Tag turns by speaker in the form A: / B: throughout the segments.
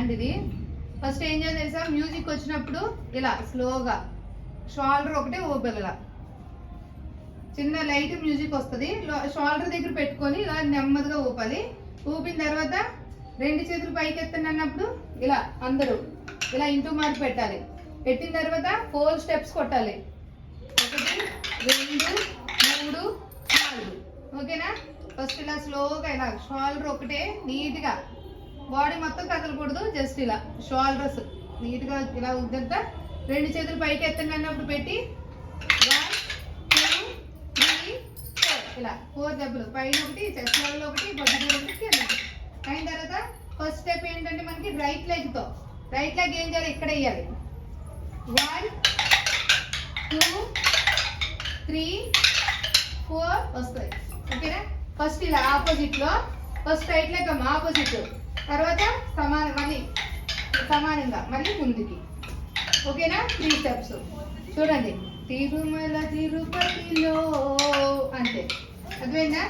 A: ఇలాంటిది. ఫస్ట్ ఏం చేయాలి తెలుసా, మ్యూజిక్ వచ్చినప్పుడు ఇలా స్లోగా షోల్డర్ ఒకటే ఊపేలా, చిన్న లైట్ మ్యూజిక్ వస్తుంది, షోల్డర్ దగ్గర పెట్టుకొని ఇలా నెమ్మదిగా ఊపాలి. ఊపిన తర్వాత రెండు చేతులు పైకి ఎత్తండి అన్నప్పుడు ఇలా అందరూ ఇలా ఇంటూ మార్క్ పెట్టాలి. పెట్టిన తర్వాత 4 స్టెప్స్ కొట్టాలి. 1 2 3 4. ఓకేనా? ఫస్ట్ ఇలా స్లోగా ఇలా షోల్డర్ ఒకటే నీట్గా, బాడీ మొత్తం కదలకూడదు, జస్ట్ ఇలా షోల్డర్స్ నీట్గా ఇలా ఉద్దంతా రెండు చేతులు పైకి ఎత్తండి అన్నప్పుడు పెట్టి 1 2 3 4 ఇలా 4 దెబ్బలు, పైన ఒకటి, చెస్ట్ లెవెల్ ఒకటి, బొడ్డు ఒకటి, కింద. అయిన తర్వాత ఫస్ట్ స్టెప్ ఏంటంటే మనకి రైట్ లెగ్తో, రైట్ లెగ్ ఏం చేయాలి, ఇక్కడ వేయాలి. 1 2 3 4 వస్తాయి. ఓకేనా? ఫస్ట్ ఇలా ఆపోజిట్లో, ఫస్ట్ రైట్ లెగ్ అమ్మ ఆపోజిట్, తర్వాత మళ్ళీ సమానంగా మళ్ళీ ముందుకి. ఓకేనా? 3 స్టెప్స్ చూడండి. తిరుమల తిరుపతిలో అంతే, అర్థమైందా?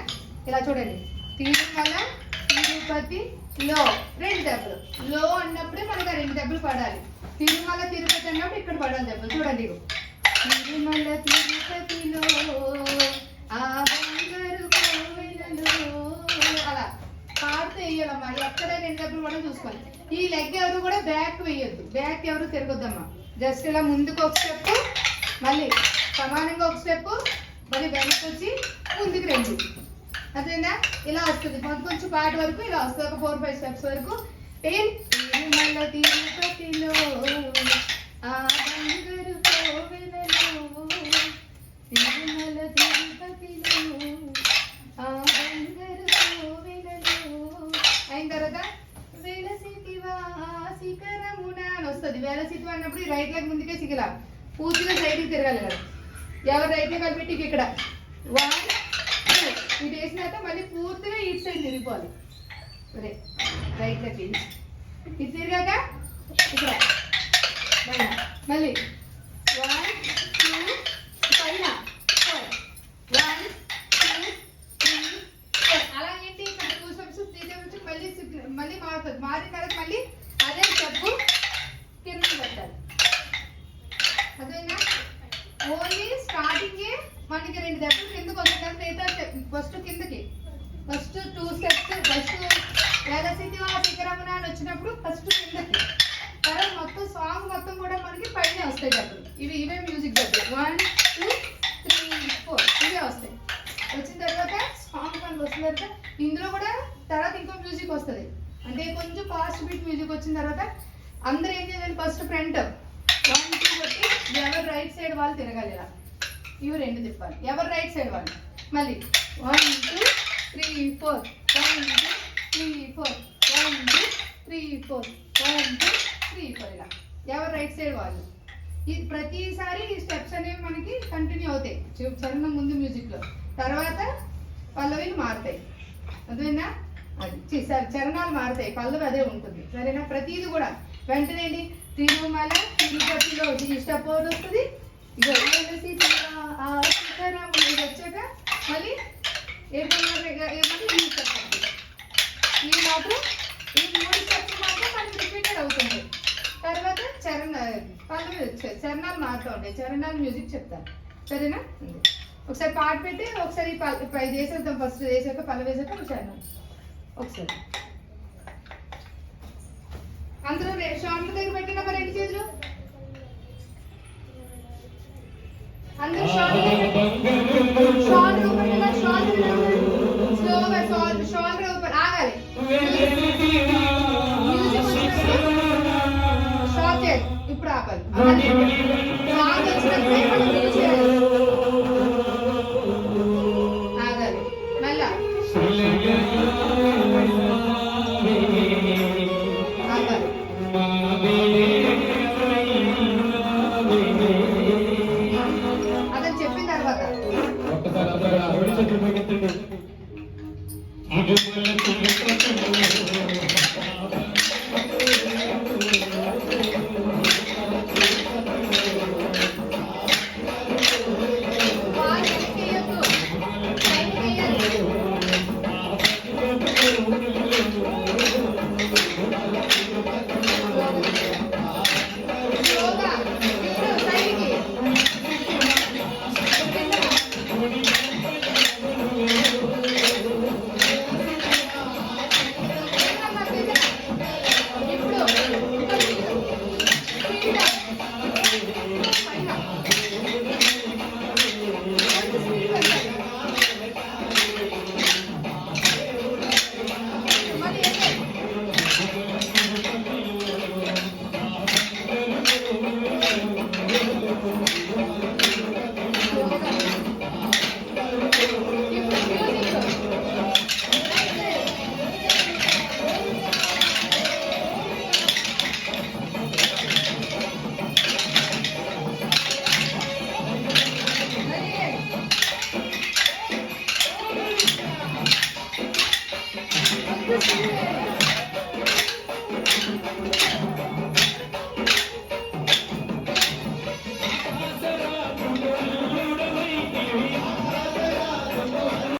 A: ఇలా చూడండి, తిరుమల తిరుపతిలో 2 దెబ్బలు. లో అన్నప్పుడే మనకు 2 దెబ్బలు పడాలి. తిరుమల తిరుపతి అన్నప్పుడు ఇక్కడ పడాలి దెబ్బలు. చూడండి, తిరుమల తిరుపతిలో ఆ బంగారు కోవెలలో, అలా పాడుతూ వేయాలమ్మా. ఎక్కడ 2 దెబ్బలు కూడా చూసుకోవాలి. ఈ లెగ్ ఎవరు కూడా బ్యాక్ వేయొద్దు, బ్యాక్ ఎవరు తిరగొద్దమ్మా. జస్ట్ ఇలా ముందుకు ఒక స్టెప్, మళ్ళీ సమానంగా ఒక స్టెప్, మళ్ళీ వెనక్కి వచ్చి ముందుకు 2. అదేనా? ఇలా వస్తుంది కొంచెం పాట వరకు ఇలా వస్తుంది, ఒక 4 5 స్టెప్స్ వరకు. తిరుమల తిరుపతిలో ఆ బంగారు కోవెలలో, తిరుమల తిరుపతిలో ఆ బంగారు కోవెలలో. అయిన తర్వాత వెలసితివా శిఖరమున అని వస్తుంది. వెలసితివా అన్నప్పుడు ఈ రైట్ లెగ్ ముందుకే సిగిలా పూర్తిగా సైడ్కి తిరగాలి కదా. ఎవరు రైట్ లెగ్ కలిపెట్టి ఇక్కడ 1 2 ఇది వేసినాక మళ్ళీ పూర్తిగా ఇటు సైడ్ తిరిగిపోవాలి. సరే, రైట్ లెగ్ ఇది తిరిగాక ఇక్కడ మళ్ళీ 1 2 పైన 4 1 2 3 4. అలా ఏంటి, ఇక్కడ 2 స్టెప్స్ 3 స్టెప్స్ మళ్ళీ మారుతుంది. మారిన తర్వాత మళ్ళీ అదే స్టెప్ కింద పెట్టాలి. అదేనా? ఓన్లీ స్టార్టింగే మనకి 2 దెబ్బలు కిందకు వస్తుంది. మిగతా ఫస్ట్ కిందకి, ఫస్ట్ 2 స్టెప్స్, ఫస్ట్ వెలసితివా శిఖరమున అని వచ్చినప్పుడు ఫస్ట్ కిందకి, తర్వాత మొత్తం సాంగ్ మొత్తం కూడా మనకి పైన వస్తాయి డబ్బులు. ఇవే మ్యూజిక్ డబ్బులు 1 2 3 4 ఇవే వస్తాయి. వచ్చిన తర్వాత సాంగ్ మనకు వచ్చిన తర్వాత ఇందులో కూడా తర్వాత ఇంకో మ్యూజిక్ వస్తుంది. అంటే కొంచెం ఫాస్ట్ బీట్ మ్యూజిక్ వచ్చిన తర్వాత అందరూ ఏం చేయాలి, ఫస్ట్ ఫ్రంట్ 1 2 కొట్టి ఎవరు రైట్ సైడ్ వాళ్ళు తిరగాలి. ఇలా ఇవి 2 తిప్పాలి, ఎవరు రైట్ సైడ్ వాళ్ళు. మళ్ళీ 1 2 3 4 1 2 3 4 1 2 3 4 1 2 3 4 ఇలా ఎవరు రైట్ సైడ్ వాళ్ళు. ఇది ప్రతిసారి ఈ స్టెప్స్ అనేవి మనకి కంటిన్యూ అవుతాయి చరణం ముందు మ్యూజిక్లో. తర్వాత పల్లవిలు మారుతాయి. అదేనా? అది చరణాలు మారుతాయి, పల్లవి అదే ఉంటుంది. సరేనా? ప్రతిది కూడా వెంటనే తిరుమల తిరుపతిలో ఈ స్టెప్ ఒకటి వస్తుంది. ఇక వచ్చాక మళ్ళీ ఏమన్నా ఈ స్టెప్ వస్తుంది. ఈ మాత్రం ఈ 3 స్టెప్స్ మాత్రం మనకి రిపీటెడ్ అవుతుంది. తర్వాత చరణాలు మారుతూ ఉంటాయి. చరణాలు మ్యూజిక్ చెప్తారు. సరేనా? ఒకసారి పాట పెట్టి ఒకసారి ఇది వేసేద్దాం. ఫస్ట్ వేసాక పల్లవి వేసాక చరణం ఒకసారి అందరూ షోల్డర్ దగ్గర పెట్టిన మరి 2 చేతులు అందరూ షోల్డర్ ఓపెన్, స్లోగా షోల్డర్ ఓపెన్ ఆగాలి. మ్యూజిక్ వచ్చినప్పుడు షాక్ చేయాలి, ఇప్పుడు ఆపాలి. సాంగ్ వచ్చినప్పుడు